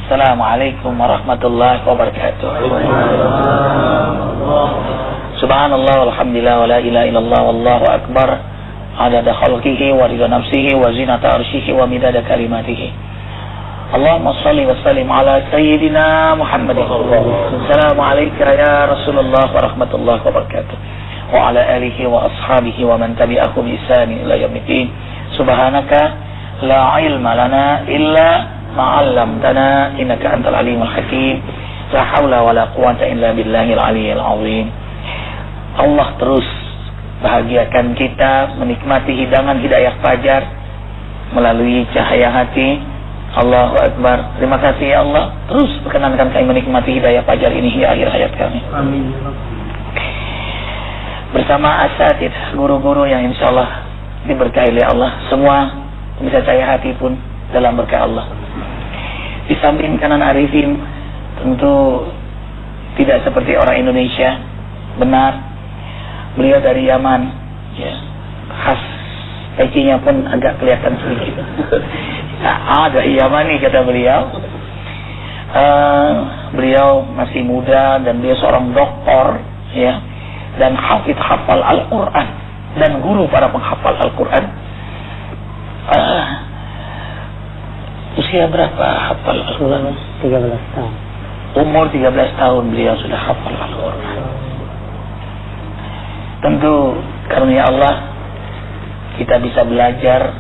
Assalamualaikum warahmatullahi wabarakatuh. Subhanallah walhamdulillah wa la ilaha illallah wallahu akbar. Adada khalqihi wa ridha nafsihi wa zinata arsyihi wa midada kalimatihi. Allahumma salli wa sallim ala sayyidina Muhammadin. Assalamu alayka ya Rasulullah wa rahmatullahi wa barakatuh. Wa ala alihi wa ashabihi wa man tabi'ahu bi ihsan ila yaumiddin. Subhanaka la ilma lana illa ma 'allamtana innaka antal alimul hakim. La haula wa la quwwata illa billahil aliyyil azim. Allah terus bahagiakan kita menikmati hidangan hidayah fajar melalui cahaya hati. Allahu Akbar. Terima kasih ya Allah. Terus perkenankan kami menikmati hidayah fajar ini hingga akhir hayat kami. Amin. Bersama asatid, guru-guru yang insya Allah diberkahi oleh Allah. Semua bisa cahaya hati pun dalam berkah Allah. Di samping kanan Arifin tentu tidak seperti orang Indonesia. Benar, beliau dari Yaman, ya, khas pecinya pun agak kelihatan sedikit. Ada Yamani kata beliau. Beliau masih muda dan beliau seorang doktor, ya, dan hafal Al-Quran dan guru para penghafal Al-Quran. Usia berapa hafal Al-Quran? 13 tahun. Umur 13 tahun beliau sudah hafal Al-Quran. Tentu karunia Allah kita bisa belajar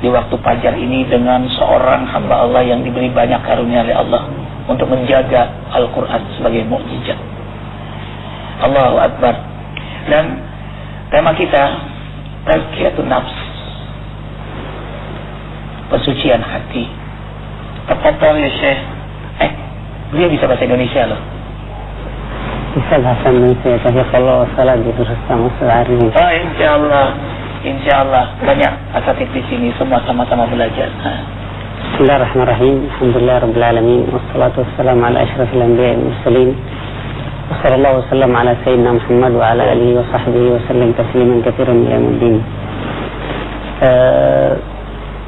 di waktu fajar ini dengan seorang hamba Allah yang diberi banyak karunia oleh Allah untuk menjaga Al-Quran sebagai mukjizat. Allahu Akbar. Dan tema kita tazkiyatun nafs, pensucian hati. Tafadhal ya Syekh. Beliau bisa bahasa Indonesia loh. Bisa bahasa Indonesia, tapi kalau salah berusaha sehari. Oh, insyaallah banyak asatid di sini semua sama-sama belajar. Bismillahirrahmanirrahim. Alhamdulillahirabbil alamin wassalatu wassalamu ala asyrafil anbiya'i wal mursalin. Wassallallahu wasallam ala sayyidina Muhammad wa ala alihi wa sahbihi wa sallam tasliman katsiran ila yaumil.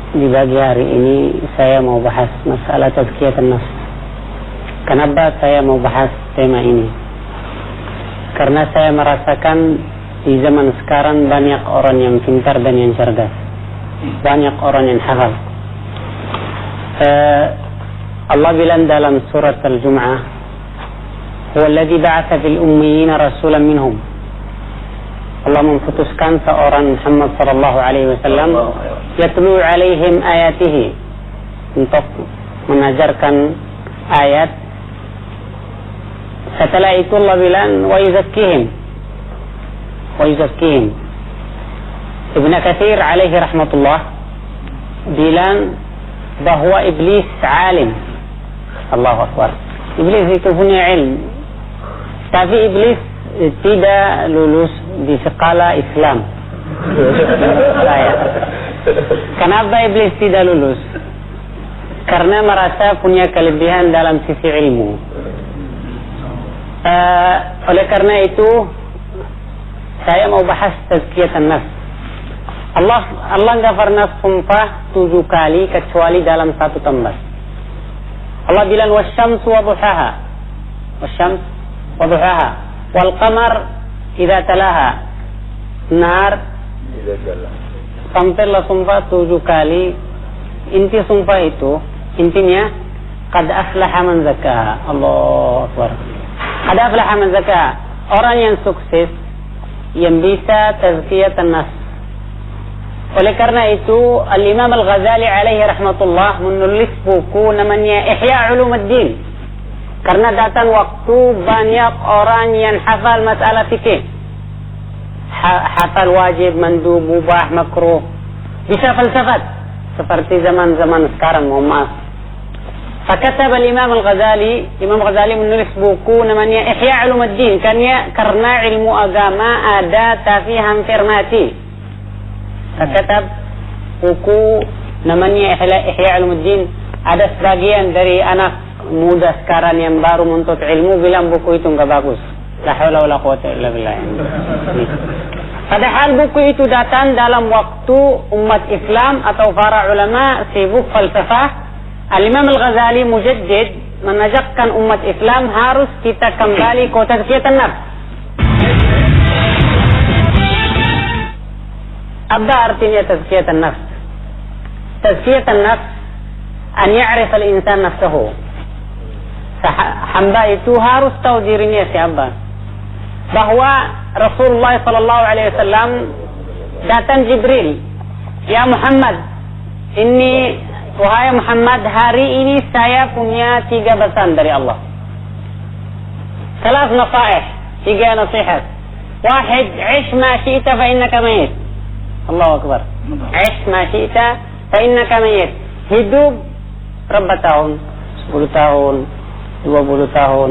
Di pagi hari ini saya mau bahas masalah tazkiyatun nafs. Kenapa saya mau bahas tema ini? Karena saya merasakan di zaman sekarang banyak orang yang pintar dan yang cerdas. Banyak orang yang hafal. Allah bilang dalam surat Al-Jum'ah, "Huwa alladhi ba'atha fil ummiyina rasulan minhum." Allah memutuskan seorang Muhammad sallallahu alaihi wasallam yatlu alaihim ayatihi, untuk mengajarkan ayat. Setelah itu Allah bilang wa yuzakkihim. Ibn Katsir alaihi rahmatullah bilang bahwa iblis alim. Allahu Akbar. Iblis itu punya ilmu, tapi iblis tidak lulus di sekolah Islam. Kenapa iblis tidak lulus? Karena merasa punya kelebihan dalam sisi ilmu. Oleh karena itu saya mau bahas tazkiyatun nafs. Allah enggak pernah sumpah 7 kali kecuali dalam satu tempat. Allah bilang wasyamsu wa duhaha. Wasyams wa duhaha. Wal qamar idza talaha. Nar sampailah sumpah 7 kali. Inti sumpah itu, intinya qad aflaha man zakkaha. Allahu Akbar. Qad aflaha man zakkaha. Orang yang sukses yang bisa tazkiyatun nafs. Oleh karena itu Al-Imam Al-Ghazali alaihi rahmatullah menulis buku namanya Ihya Ulumuddin. Karena datang waktu banyak orang yang hafal masalah fikih, hafal wajib, mandub, mubah, makruh, bisa falsafat seperti zaman-zaman sekarang. Mohon maaf. Fakataba Imam Al-Ghazali, Imam Ghazali menulis buku namanya Ihya Ulumuddin. Karena ilmu agama ada tapi hampir mati. Fakatab buku namanya Ihya Ulumuddin. Ada sebagian dari anak muda sekarang yang baru menuntut ilmu bilang buku itu enggak bagus. La haula wala quwwata illa billah. Padahal buku itu datang dalam waktu umat Islam atau para ulama sibuk falsafah, Al-Imam Al-Ghazali mujaddid menajakkan umat Islam harus kita kembali ke tazkiyatan nafs. Apa artinya tazkiyatan nafs? Tazkiyatan nafs an ya'rif al-insan nafsahu. Hamba itu harus tahu dirinya siapa. Bahwa Rasulullah sallallahu alaihi wasallam datang Jibril, "Ya Muhammad, wahai Muhammad, hari ini saya punya 3 pesan dari Allah. 3 nasihat, 3 nasihat. Wahid, ish ma syi'ta fa innaka mayit." Allahu Akbar. Ish ma syi'ta fa innaka mayit. Hidup berapa tahun? 10 tahun, 20 tahun,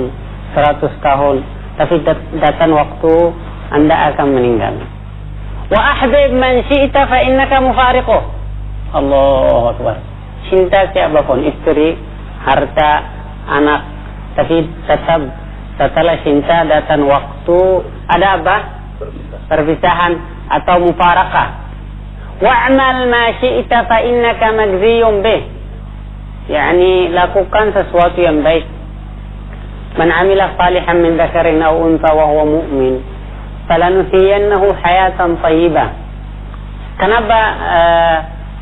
100 tahun. Tapi datang waktu Anda akan meninggal. Wa ahbib man syi'ta fa innaka mufariquh. Allahu Akbar. Cinta siapapun, istri, harta, anak, tapi tetap setelah cinta datang waktu ada apa? Perpisahan atau mufarakah. Wa'mal ma syi'ta fa innaka magziyun bih. Yani lakukan sesuatu yang baik. Man 'amila salihan min dzakarin aw untha wa huwa mu'min falanuhyiyannahu hayatan thayyibah. Kenapa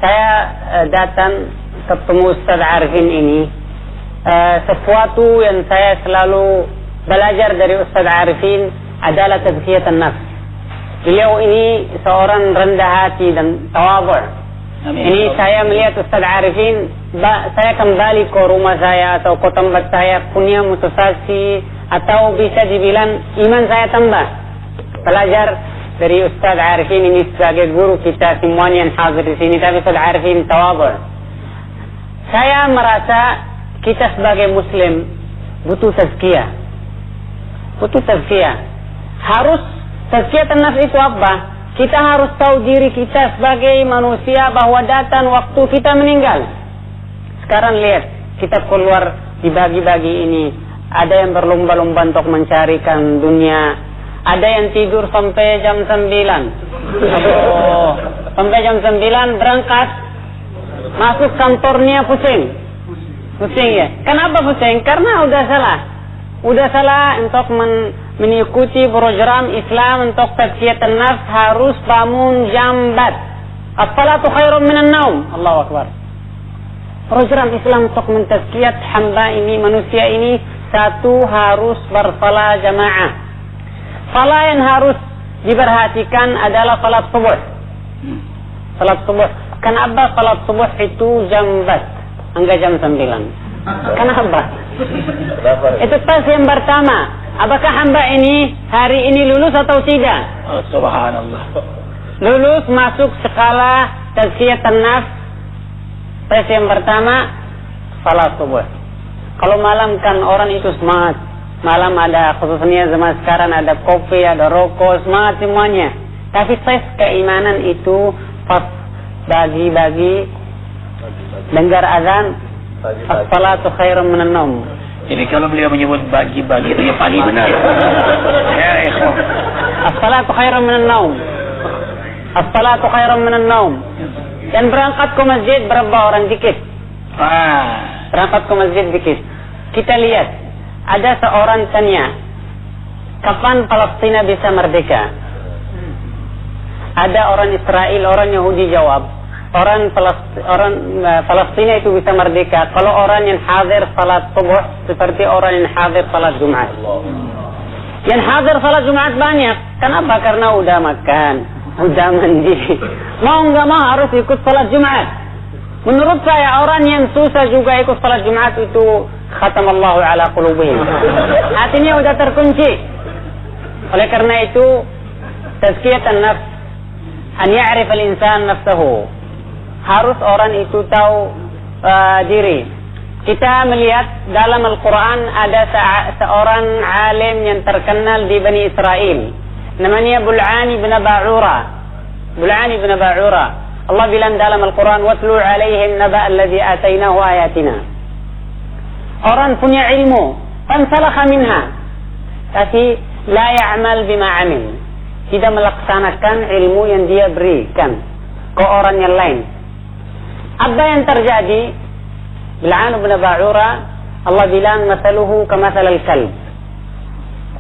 saya datang ketemu Ustaz Arifin ini? Sesuatu yang saya selalu belajar dari Ustaz Arifin adalah tazkiyatan nafs. Beliau ini seorang rendah hati dan tawadhu. Ini saya melihat Ustaz Arifin, saya kembali ke rumah saya atau ke tempat saya punya motivasi atau bisa dibilang iman saya tambah. Belajar dari Ustaz Arifin ini sebagai guru kita semuanya yang hadir di sini, tapi Ustaz Arifin tawadhu. Saya merasa kita sebagai Muslim butuh tazkiyah. Butuh tazkiyah. Harus tazkiyatan nafs itu apa? Kita harus tahu diri kita sebagai manusia bahwa datang waktu kita meninggal. Sekarang lihat, kita keluar dibagi-bagi ini. Ada yang berlomba-lomba untuk mencarikan dunia. Ada yang tidur sampai jam 9. Sampai jam 9 berangkat. Masuk kantornya pusing. Pusing ya. Kenapa pusing? Karena udah salah. Udah salah untuk mengikuti program Islam untuk tazkiyatan nafs harus bangun jam 4. As-salatu khairun minan naum. Allahu Akbar. Program Islam untuk mentazkiyat hamba ini, manusia ini, satu harus bersalat jamaah. Salat yang harus diperhatikan adalah salat subuh. Salat subuh. Kenapa salat subuh itu jam 4 hingga jam 9? Kenapa? Itu tes yang pertama. Apakah hamba ini hari ini lulus atau tidak? Oh, subhanallah. Lulus masuk skala tazkiyatan nafs. Tes yang pertama salat subuh. Kalau malam kan orang itu semangat. Malam ada, khususnya zaman sekarang ada kopi, ada rokok, semangat semuanya. Tapi tes keimanan itu pas bagi-bagi dengar azan, as-salatu khairun minan naum. Jadi kalau beliau menyebut bagi-bagi itu ya pagi benar. Ya, ikhwan. As-salatu khairun minan naum. As-salatu khairun minan naum. Dan berangkat ke masjid berapa orang dikit? Berangkat ke masjid dikit. Kita lihat, ada seorang tanya, kapan Palestina bisa merdeka? Ada orang Israel, orang Yahudi jawab, orang Palestina itu bisa merdeka kalau orang yang hadir salat subuh seperti orang yang hadir salat Jumat. Yang hadir salat Jumat banyak. Kenapa? Karena udah makan, udah mandi. Mau nggak mau harus ikut salat Jumat. Menurut saya orang yang susah juga ikut salat Jumat itu khatamallahu ala qulubihim. Hatinya udah terkunci. Oleh karena itu tazkiyatan nafs, an ya'rif al-insan nafsahu. Harus orang itu tahu diri. Kita melihat dalam Al-Quran ada seorang alim yang terkenal di Bani Israel. Namanya Bul'ani bin Ba'ura. Bul'ani bin Ba'ura. Allah bilang dalam Al-Quran, وَاتْلُوا عَلَيْهِمْ نَبَأَ الَّذِي آتَيْنَاهُ آيَاتِنَا. Orang punya ilmu, fansalakha minha, tapi la ya'mal bima amil. Tidak melaksanakan ilmu yang dia berikan ke orang yang lain. Apa yang terjadi? Bil'an bin Ba'ura, Allah bilang masaluhu kamathal al-kalb.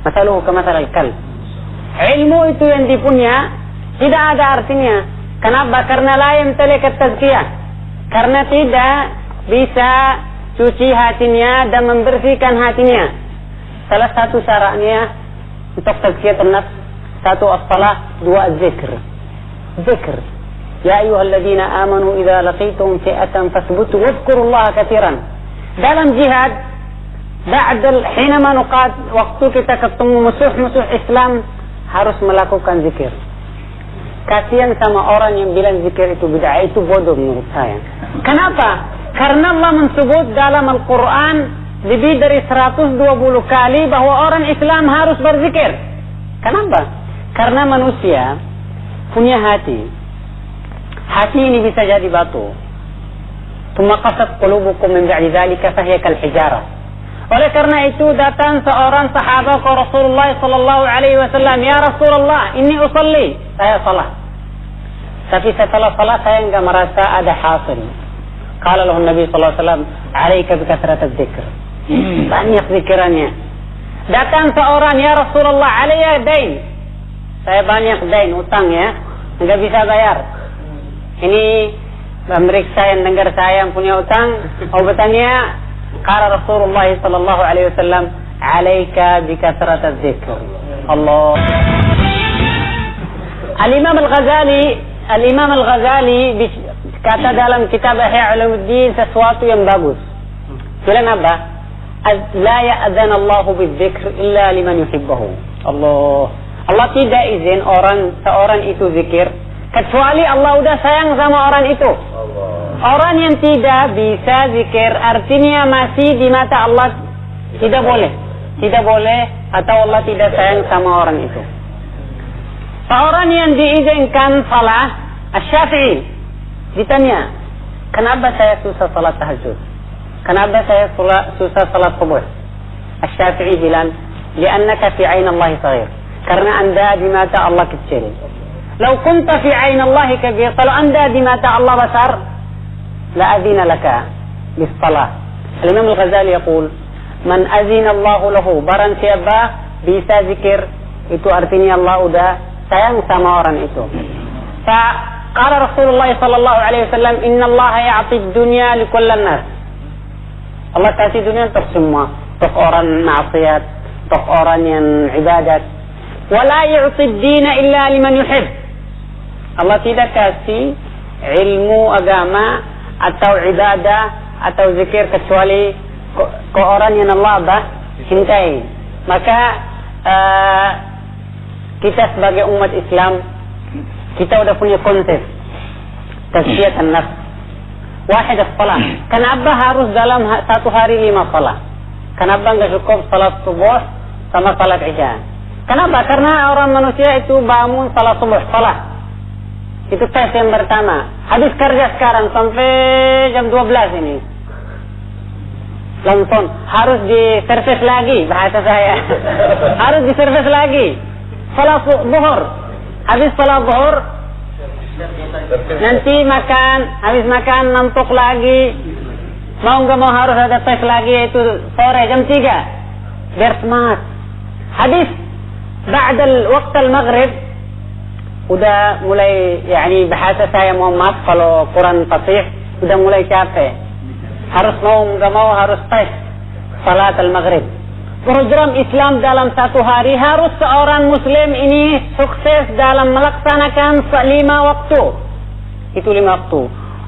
Masaluhu kamathal al-kalb. Ilmu itu yang dipunya tidak ada artinya. Kenapa? Karena la yamtalik at-tazkiyah. Karena tidak bisa cuci hatinya dan membersihkan hatinya. Salah satu syaratnya untuk tazkiyatun nafs, satu as-salah, dua az-zikr. Zikr. Ya ayyuhalladzina amanu idza laqitum fi'atan fathbutu wadhkurullaha katsiran. Dalam jihad, hinama nuqat, waktu kita ketemu musuh-musuh Islam, harus melakukan zikir. Kasihan sama orang yang bilang zikir itu bid'ah, itu bodoh menurut saya. Kenapa? Karena Allah menyebut dalam Al-Quran lebih dari 120 kali bahwa orang Islam harus berzikir. Kenapa? Karena manusia punya hati. Hati ini bisa jadi batu. Tsumma qasat qulubukum min ba'di dzalika fahiya kal hijarah. Oleh karena itu datang seorang sahabat ke Rasulullah sallallahu alaihi wasallam, "Ya Rasulullah, inni usalli." Saya salat. Tapi setelah salat saya enggak merasa ada hasil. Qala lahu Nabi sallallahu alaihi wasallam, "Alaika bi kathratil dzikr." Banyak zikirannya. Datang seorang, "Ya Rasulullah, alayya dain." Saya banyak dain, utang ya, enggak bisa bayar. Ini pemeriksa yang dengar saya yang punya utang, obatannya qala Rasulullah sallallahu alaihi wasallam, "Alaika bi kathratil dzikr." Allah. Al-Imam Al-Ghazali kata dalam kitab Ihya Ulumuddin sesuatu yang bagus. Bilang apa? La ya'zan Allah bidzikr illa liman yuhibbuhu. Allah tidak izin seorang itu zikir kecuali Allah udah sayang sama orang itu. Orang yang tidak bisa zikir artinya masih di mata Allah tidak boleh atau Allah tidak sayang sama orang itu. Seorang yang diizinkan salat, Asy-Syafi'i ditanya, "Kenapa saya susah salat tahajud? Kenapa saya susah salat subuh?" Asy-Syafi'i bilang, "Li'annaka fi 'ain Allah shaghir." Karena Anda di mata Allah kecil. "Lau kunta fi 'ain Allah kabir." Kalau Anda di mata Allah besar, la adzina laka bis salah. Al-Imam Al-Ghazali yaqul, "Man azina Allah lahu." Barang siapa bisa zikir, itu artinya Allah udah sayang sama orang itu. Qala Rasulullah sallallahu alaihi wasallam, "Inna Allah ya'ti ad-dunya li kulli nas." Allah kasih dunia untuk semua, untuk orang maksiat, untuk orang yang ibadat. Wa la yu'ti ad-din illa liman yuhib. Allah tidak kasih ilmu agama atau ibadah atau zikir kecuali ke orang yang Allah cintai. Maka kita sebagai umat Islam, kita udah punya konsep tazkiyatun nafs. Wahid as-salah. Kenapa harus dalam satu hari 5 salat? Kenapa enggak cukup salat subuh sama salat isya? Kenapa? Karena orang manusia itu bangun salat subuh, salat. Itu tes yang pertama. Habis kerja sekarang sampai jam 12 ini. Langsung harus diservis lagi, bahasa saya. Harus diservis lagi. Salat zuhur. Habis salat zuhur nanti makan, habis makan ngantuk lagi. Mau enggak mau harus ada tes lagi, yaitu sore jam 3. Biar semangat. Habis ba'dal waqt al-maghrib udah mulai, yani bahasa saya mohon maaf kalau kurang fasih, udah mulai capek. Harus mau enggak mau harus tes salat al-maghrib. Program Islam dalam satu hari harus seorang muslim ini sukses dalam melaksanakan 5 waktu. Itu 5 waktu.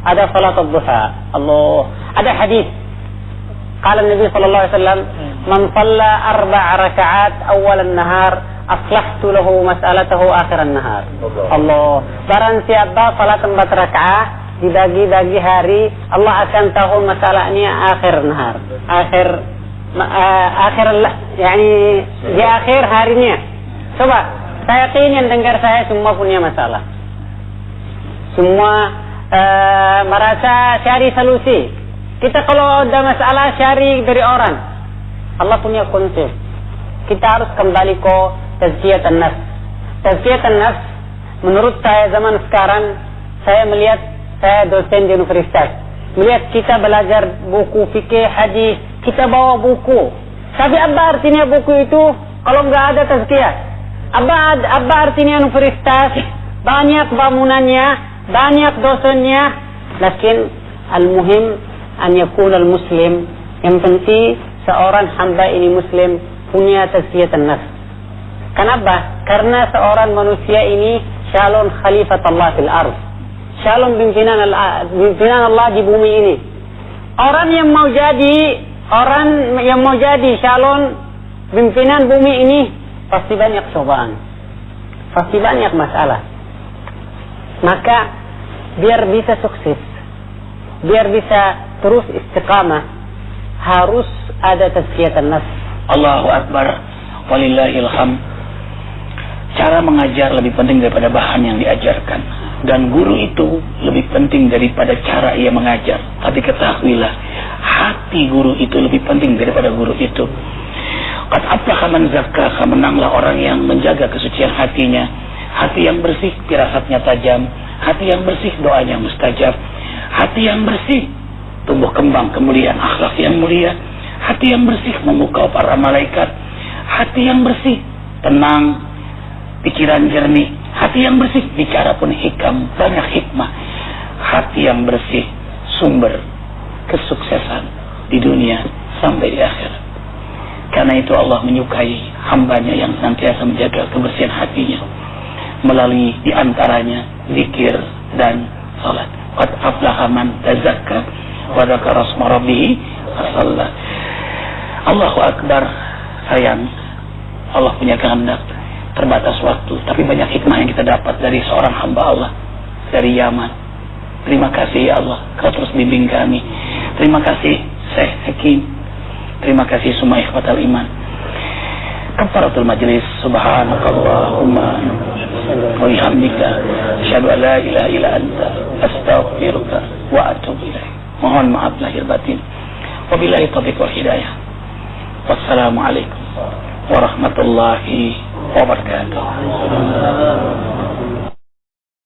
Ada salat ad-duha. Allah. Ada hadis. Qala Nabi sallallahu alaihi wasallam, "Man shalla 4 raka'at awal an-nahar, aslahtu lahu mas'alatahu akhir an-nahar." Allah. Barang siapa salat 4 rakaat dibagi-bagi hari, Allah akan tahu masalahnya akhir nahar. Yani di akhir harinya. Coba, saya yakin yang dengar saya semua punya masalah. Semua merasa cari solusi. Kita kalau ada masalah cari dari orang. Allah punya konsep. Kita harus kembali ke tazkiyatun nafs. Tazkiyatun nafs menurut saya zaman sekarang, saya melihat, saya dosen di universitas. melihat kita belajar buku fikih, hadis, kita bawa buku. Tapi apa artinya buku itu kalau nggak ada tazkiyah? Apa artinya universitas? Banyak bangunannya, banyak dosennya. Lakin al-muhim an yakun al-muslim. Yang penting seorang hamba ini muslim punya tazkiyatan nafs. Kenapa? Karena seorang manusia ini calon khalifat Allah fil ardh. Calon pimpinan Allah di bumi ini. Orang yang mau jadi calon pimpinan bumi ini pasti banyak cobaan, pasti banyak masalah. Maka biar bisa sukses, biar bisa terus istiqamah, harus ada tazkiyatan nafs. Allahu Akbar, walillahil hamd. Cara mengajar lebih penting daripada bahan yang diajarkan, dan guru itu lebih penting daripada cara ia mengajar. Tapi ketahuilah, hati guru itu lebih penting daripada guru itu. Qad aflaha man zakkaha, menanglah orang yang menjaga kesucian hatinya. Hati yang bersih, firasatnya tajam. Hati yang bersih, doanya mustajab. Hati yang bersih, tumbuh kembang kemuliaan akhlak yang mulia. Hati yang bersih, memukau para malaikat. Hati yang bersih, tenang, pikiran jernih. Hati yang bersih, bicara pun hikam, banyak hikmah. Hati yang bersih, sumber kesuksesan di dunia sampai di akhirat. Karena itu Allah menyukai hambanya yang senantiasa menjaga kebersihan hatinya melalui diantaranya zikir dan salat. Qad aflaha man tazakka wa dzakara asma rabbih fasalla. Allahu Akbar. Sayang, Allah punya kehendak, terbatas waktu, tapi banyak hikmah yang kita dapat dari seorang hamba Allah dari Yaman. Terima kasih ya Allah, Kau terus bimbing kami. Terima kasih Syekh Hakim. Terima kasih semua ikhwatal iman. Kafaratul majlis. Subhanakallahumma wa bihamdika asyhadu an la ilaha illa anta astaghfiruka wa atubu ilaik. Mohon maaf lahir batin. Wabillahi taufiq wal hidayah. Wassalamualaikum warahmatullahi wabarakatuh.